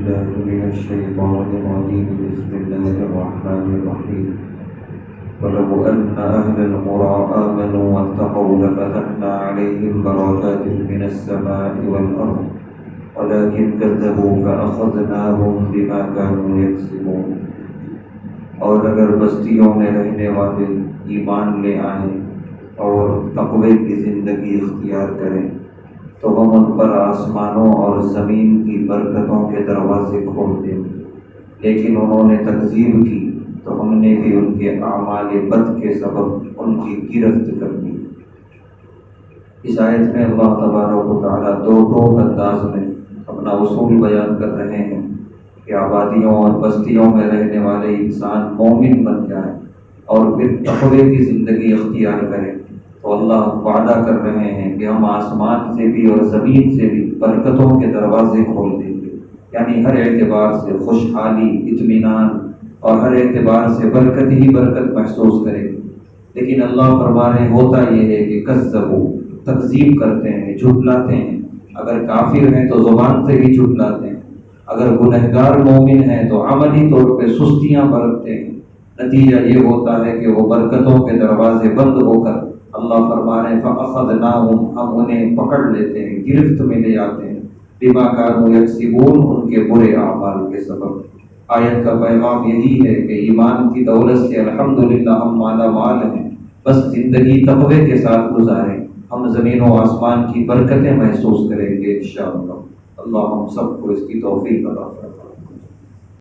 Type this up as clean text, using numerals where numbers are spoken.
بالله من الشيطان الرجيم بسم الله الرحمن الرحيم ولو أن أهل القرى آمنوا واتقوا لفتحنا عليهم بركات من السماء والأرض ولكن كذبوا فأخذناهم بما كانوا يكسبون. اور اگر بستیوں میں رہنے والے ایمان لے آئیں اور تقوی کی زندگی اختیار کریں تو ہم ان پر آسمانوں اور زمین کی برکتوں کے دروازے کھول دیں گے، لیکن انہوں نے تکذیب کی تو ہم نے بھی ان کے اعمال بد کے سبب ان کی گرفت کر دی۔ اس آیت میں اللہ تبارک و تعالیٰ دو انداز میں اپنا اصول بیان کر رہے ہیں کہ آبادیوں اور بستیوں میں رہنے والے انسان مومن بن جائیں اور پھر تقوی کی زندگی اختیار کریں تو اللہ وعدہ کر رہے ہیں کہ ہم آسمان سے بھی اور زمین سے بھی برکتوں کے دروازے کھول دیں گے، یعنی ہر اعتبار سے خوشحالی، اطمینان اور ہر اعتبار سے برکت ہی برکت محسوس کریں گے۔ لیکن اللہ فرما رہے ہیں ہوتا یہ ہے کہ کذبوا، تکذیب کرتے ہیں، جھٹلاتے ہیں۔ اگر کافر ہیں تو زبان سے بھی جھٹلاتے ہیں، اگر گنہگار مومن ہیں تو عملی طور پہ سستیاں برتتے ہیں۔ نتیجہ یہ ہوتا ہے کہ وہ برکتوں کے دروازے بند ہو کر اللہ فرما رہے ہیں فَأَخَذْنَاهُمْ، ہم انہیں پکڑ لیتے ہیں، گرفت میں لے آتے ہیں، بِمَا كَانُوا يَكْسِبُونَ، ان کے برے اعمال کے سبب۔ آیت کا پیغام یہی ہے کہ ایمان کی دولت سے الحمدللہ ہم مالا مال ہیں، بس زندگی تقوی کے ساتھ گزاریں، ہم زمین و آسمان کی برکتیں محسوس کریں گے انشاءاللہ۔ اللہ ہم سب کو اس کی توفیق عطا فرمائے۔